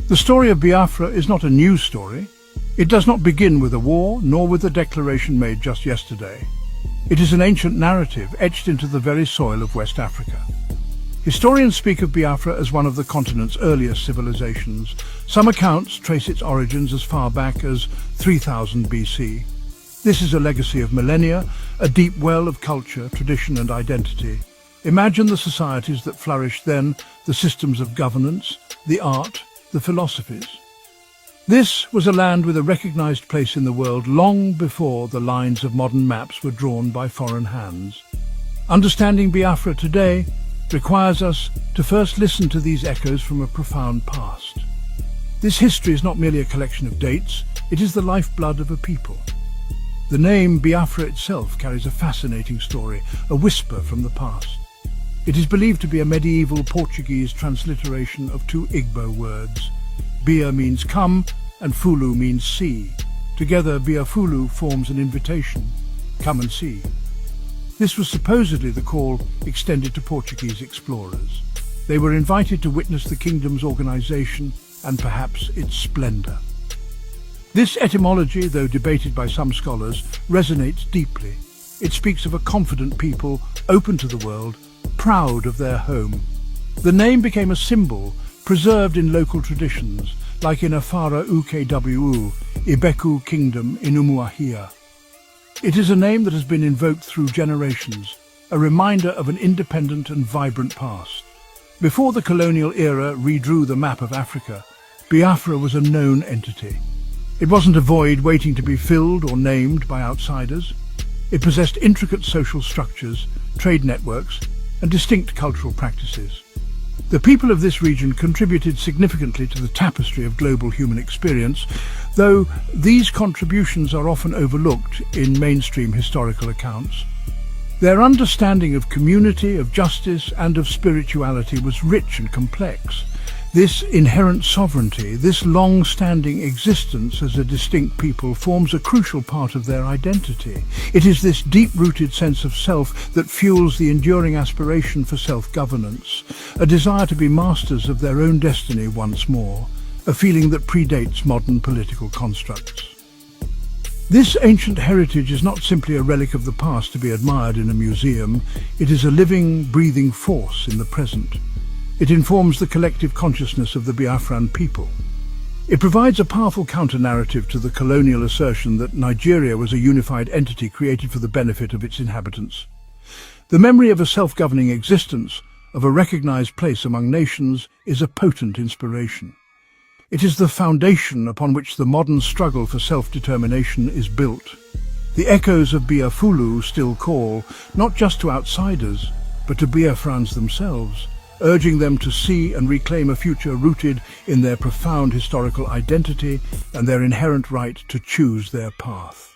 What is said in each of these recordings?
The story of Biafra is not a new story. It does not begin with a war, nor with a declaration made just yesterday. It is an ancient narrative etched into the very soil of West Africa. Historians speak of Biafra as one of the continent's earliest civilizations. Some accounts trace its origins as far back as 3000 BC. This is a legacy of millennia, a deep well of culture, tradition and identity. Imagine the societies that flourished then, the systems of governance, the art, the philosophies. This was a land with a recognized place in the world long before the lines of modern maps were drawn by foreign hands. Understanding Biafra today requires us to first listen to these echoes from a profound past. This history is not merely a collection of dates, it is the lifeblood of a people. The name Biafra itself carries a fascinating story, a whisper from the past. It is believed to be a medieval Portuguese transliteration of two Igbo words. Bia means come and Fulu means see. Together, Biafulu forms an invitation, come and see. This was supposedly the call extended to Portuguese explorers. They were invited to witness the kingdom's organization and perhaps its splendor. This etymology, though debated by some scholars, resonates deeply. It speaks of a confident people, open to the world, proud of their home. The name became a symbol, preserved in local traditions, like in Afara Ukwu, Ibeku Kingdom in Umuahia. It is a name that has been invoked through generations, a reminder of an independent and vibrant past. Before the colonial era redrew the map of Africa, Biafra was a known entity. It wasn't a void waiting to be filled or named by outsiders. It possessed intricate social structures, trade networks, and distinct cultural practices. The people of this region contributed significantly to the tapestry of global human experience, though these contributions are often overlooked in mainstream historical accounts. Their understanding of community, of justice, and of spirituality was rich and complex. This inherent sovereignty, this long-standing existence as a distinct people forms a crucial part of their identity. It is this deep-rooted sense of self that fuels the enduring aspiration for self-governance, a desire to be masters of their own destiny once more, a feeling that predates modern political constructs. This ancient heritage is not simply a relic of the past to be admired in a museum, it is a living, breathing force in the present. It informs the collective consciousness of the Biafran people. It provides a powerful counter-narrative to the colonial assertion that Nigeria was a unified entity created for the benefit of its inhabitants. The memory of a self-governing existence, of a recognized place among nations, is a potent inspiration. It is the foundation upon which the modern struggle for self-determination is built. The echoes of Biafulu still call, not just to outsiders, but to Biafrans themselves, urging them to see and reclaim a future rooted in their profound historical identity and their inherent right to choose their path.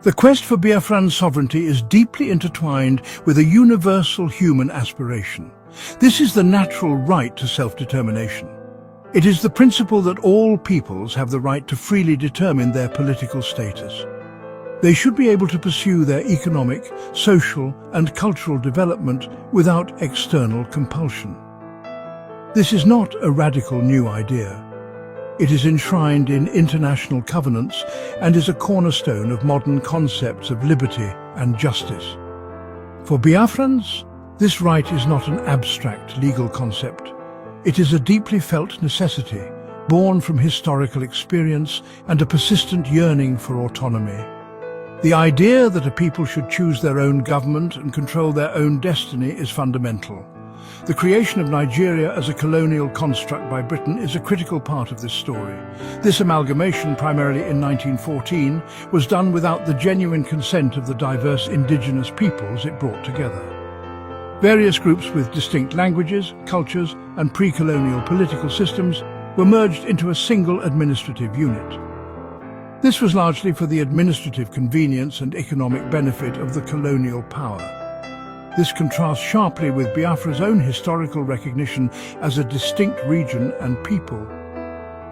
The quest for Biafran sovereignty is deeply intertwined with a universal human aspiration. This is the natural right to self-determination. It is the principle that all peoples have the right to freely determine their political status. They should be able to pursue their economic, social, and cultural development without external compulsion. This is not a radical new idea. It is enshrined in international covenants and is a cornerstone of modern concepts of liberty and justice. For Biafrans, this right is not an abstract legal concept. It is a deeply felt necessity, born from historical experience and a persistent yearning for autonomy. The idea that a people should choose their own government and control their own destiny is fundamental. The creation of Nigeria as a colonial construct by Britain is a critical part of this story. This amalgamation, primarily in 1914, was done without the genuine consent of the diverse indigenous peoples it brought together. Various groups with distinct languages, cultures, and pre-colonial political systems were merged into a single administrative unit. This was largely for the administrative convenience and economic benefit of the colonial power. This contrasts sharply with Biafra's own historical recognition as a distinct region and people.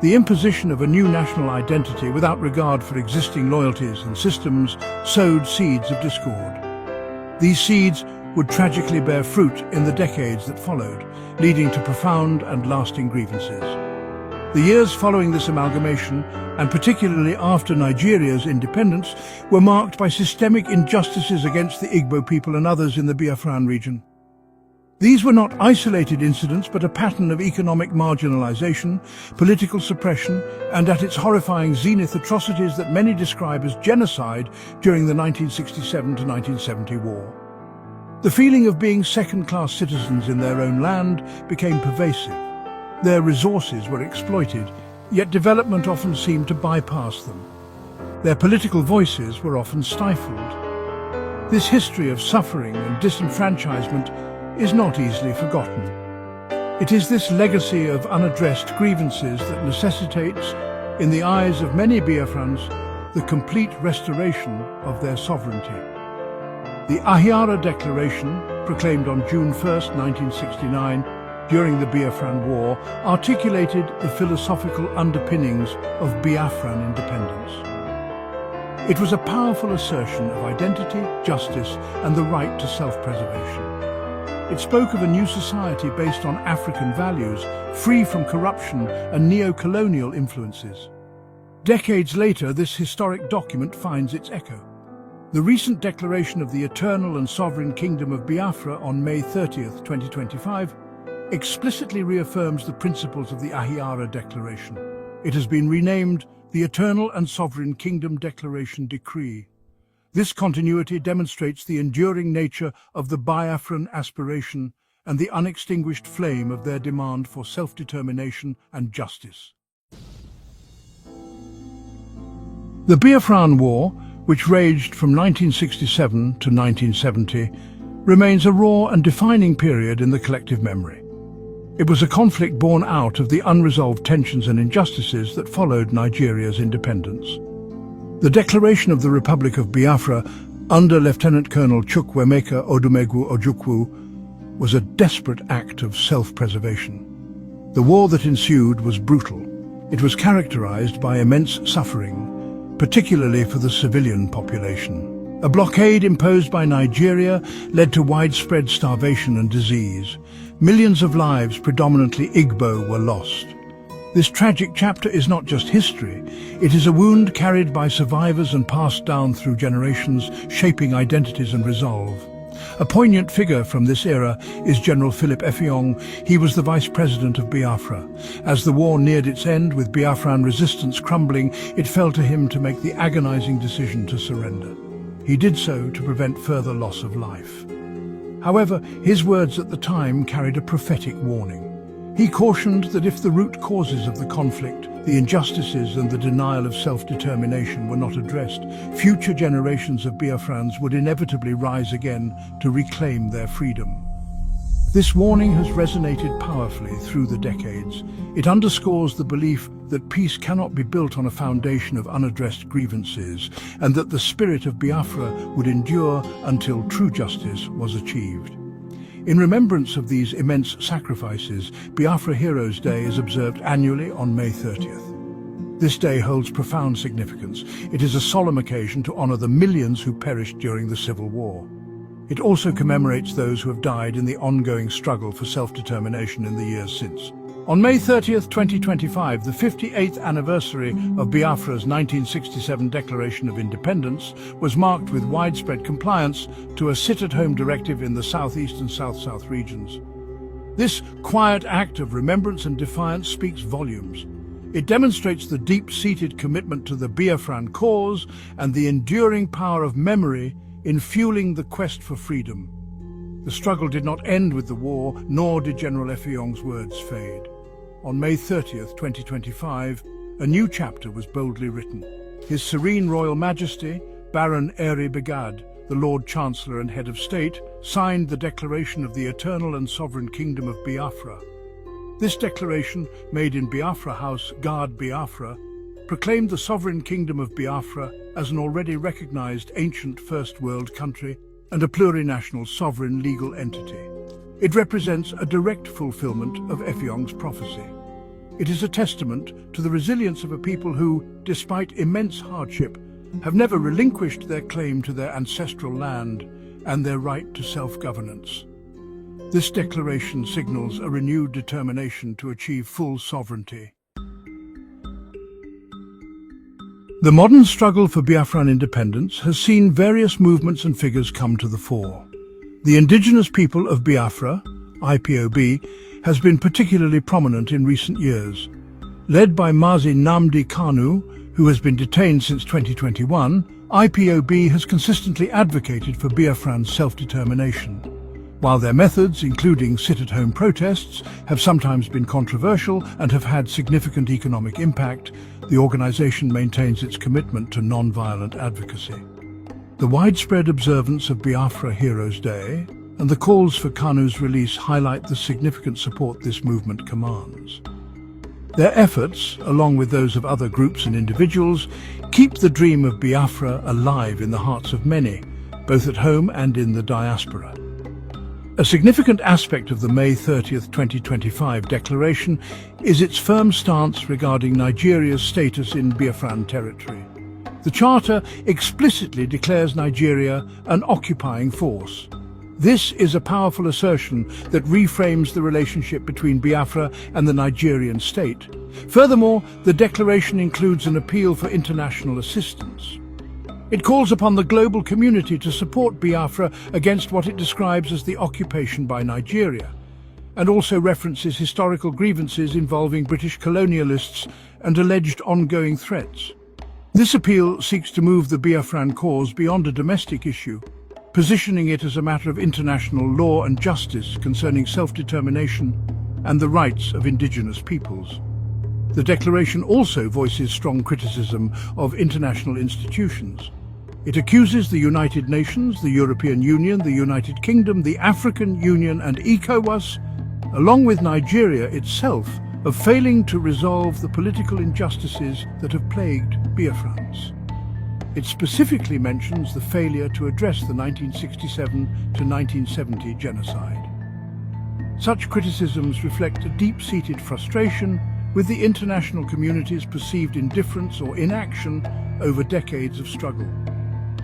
The imposition of a new national identity without regard for existing loyalties and systems sowed seeds of discord. These seeds would tragically bear fruit in the decades that followed, leading to profound and lasting grievances. The years following this amalgamation, and particularly after Nigeria's independence, were marked by systemic injustices against the Igbo people and others in the Biafran region. These were not isolated incidents, but a pattern of economic marginalization, political suppression, and at its horrifying zenith, atrocities that many describe as genocide during the 1967 to 1970 war. The feeling of being second-class citizens in their own land became pervasive. Their resources were exploited, yet development often seemed to bypass them. Their political voices were often stifled. This history of suffering and disenfranchisement is not easily forgotten. It is this legacy of unaddressed grievances that necessitates, in the eyes of many Biafrans, the complete restoration of their sovereignty. The Ahhiara Declaration, proclaimed on June 1, 1969, during the Biafran War, articulated the philosophical underpinnings of Biafran independence. It was a powerful assertion of identity, justice, and the right to self-preservation. It spoke of a new society based on African values, free from corruption and neo-colonial influences. Decades later, this historic document finds its echo. The recent declaration of the Eternal and Sovereign Kingdom of Biafra on May 30, 2025, explicitly reaffirms the principles of the Ahhiara Declaration. It has been renamed the Eternal and Sovereign Kingdom Declaration Decree. This continuity demonstrates the enduring nature of the Biafran aspiration and the unextinguished flame of their demand for self-determination and justice. The Biafran War, which raged from 1967 to 1970, remains a raw and defining period in the collective memory. It was a conflict born out of the unresolved tensions and injustices that followed Nigeria's independence. The declaration of the Republic of Biafra under Lieutenant Colonel Chukwuemeka Odumegwu Ojukwu was a desperate act of self-preservation. The war that ensued was brutal. It was characterized by immense suffering, particularly for the civilian population. A blockade imposed by Nigeria led to widespread starvation and disease. Millions of lives, predominantly Igbo, were lost. This tragic chapter is not just history, it is a wound carried by survivors and passed down through generations, shaping identities and resolve. A poignant figure from this era is General Philip Effiong. He was the Vice President of Biafra. As the war neared its end, with Biafran resistance crumbling, it fell to him to make the agonizing decision to surrender. He did so to prevent further loss of life. However, his words at the time carried a prophetic warning. He cautioned that if the root causes of the conflict, the injustices and the denial of self-determination were not addressed, future generations of Biafrans would inevitably rise again to reclaim their freedom. This warning has resonated powerfully through the decades. It underscores the belief that peace cannot be built on a foundation of unaddressed grievances, and that the spirit of Biafra would endure until true justice was achieved. In remembrance of these immense sacrifices, Biafra Heroes Day is observed annually on May 30th. This day holds profound significance. It is a solemn occasion to honor the millions who perished during the Civil War. It also commemorates those who have died in the ongoing struggle for self-determination in the years since. On May 30th, 2025, the 58th anniversary of Biafra's 1967 Declaration of Independence was marked with widespread compliance to a sit-at-home directive in the southeast and south-south regions. This quiet act of remembrance and defiance speaks volumes. It demonstrates the deep-seated commitment to the Biafran cause and the enduring power of memory in fueling the quest for freedom. The struggle did not end with the war, nor did General Effiong's words fade. On May 30th, 2025, a new chapter was boldly written. His Serene Royal Majesty, Baron Eri Begad, the Lord Chancellor and Head of State, signed the Declaration of the Eternal and Sovereign Kingdom of Biafra. This declaration, made in Biafra House, Guard Biafra, proclaimed the Sovereign Kingdom of Biafra as an already recognized ancient First World country and a plurinational sovereign legal entity. It represents a direct fulfillment of Effiong's prophecy. It is a testament to the resilience of a people who, despite immense hardship, have never relinquished their claim to their ancestral land and their right to self-governance. This declaration signals a renewed determination to achieve full sovereignty. The modern struggle for Biafran independence has seen various movements and figures come to the fore. The indigenous people of Biafra, IPOB, has been particularly prominent in recent years. Led by Mazi Nnamdi Kanu, who has been detained since 2021, IPOB has consistently advocated for Biafran's self-determination. While their methods, including sit-at-home protests, have sometimes been controversial and have had significant economic impact, the organization maintains its commitment to non-violent advocacy. The widespread observance of Biafra Heroes Day and the calls for Kanu's release highlight the significant support this movement commands. Their efforts, along with those of other groups and individuals, keep the dream of Biafra alive in the hearts of many, both at home and in the diaspora. A significant aspect of the May 30th, 2025 declaration is its firm stance regarding Nigeria's status in Biafran territory. The Charter explicitly declares Nigeria an occupying force. This is a powerful assertion that reframes the relationship between Biafra and the Nigerian state. Furthermore, the declaration includes an appeal for international assistance. It calls upon the global community to support Biafra against what it describes as the occupation by Nigeria, and also references historical grievances involving British colonialists and alleged ongoing threats. This appeal seeks to move the Biafran cause beyond a domestic issue, positioning it as a matter of international law and justice concerning self-determination and the rights of indigenous peoples. The declaration also voices strong criticism of international institutions. It accuses the United Nations, the European Union, the United Kingdom, the African Union and ECOWAS, along with Nigeria itself, of failing to resolve the political injustices that have plagued Biafrans. It specifically mentions the failure to address the 1967 to 1970 genocide. Such criticisms reflect a deep-seated frustration with the international community's perceived indifference or inaction over decades of struggle.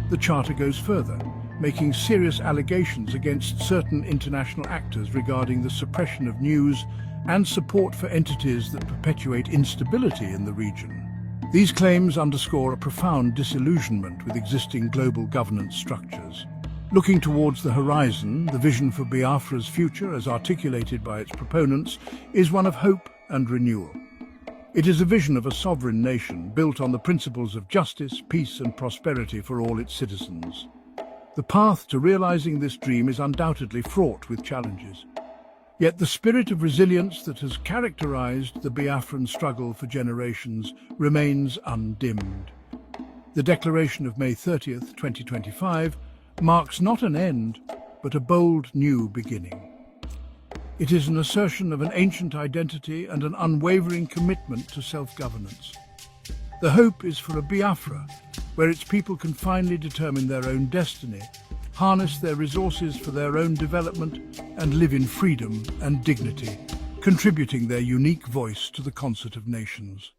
The Charter goes further, making serious allegations against certain international actors regarding the suppression of news and support for entities that perpetuate instability in the region. These claims underscore a profound disillusionment with existing global governance structures. Looking towards the horizon, the vision for Biafra's future, as articulated by its proponents, is one of hope and renewal. It is a vision of a sovereign nation built on the principles of justice, peace and prosperity for all its citizens. The path to realizing this dream is undoubtedly fraught with challenges. Yet the spirit of resilience that has characterized the Biafran struggle for generations remains undimmed. The declaration of May 30th, 2025 marks not an end, but a bold new beginning. It is an assertion of an ancient identity and an unwavering commitment to self-governance. The hope is for a Biafra, where its people can finally determine their own destiny, harness their resources for their own development, and live in freedom and dignity, contributing their unique voice to the concert of nations.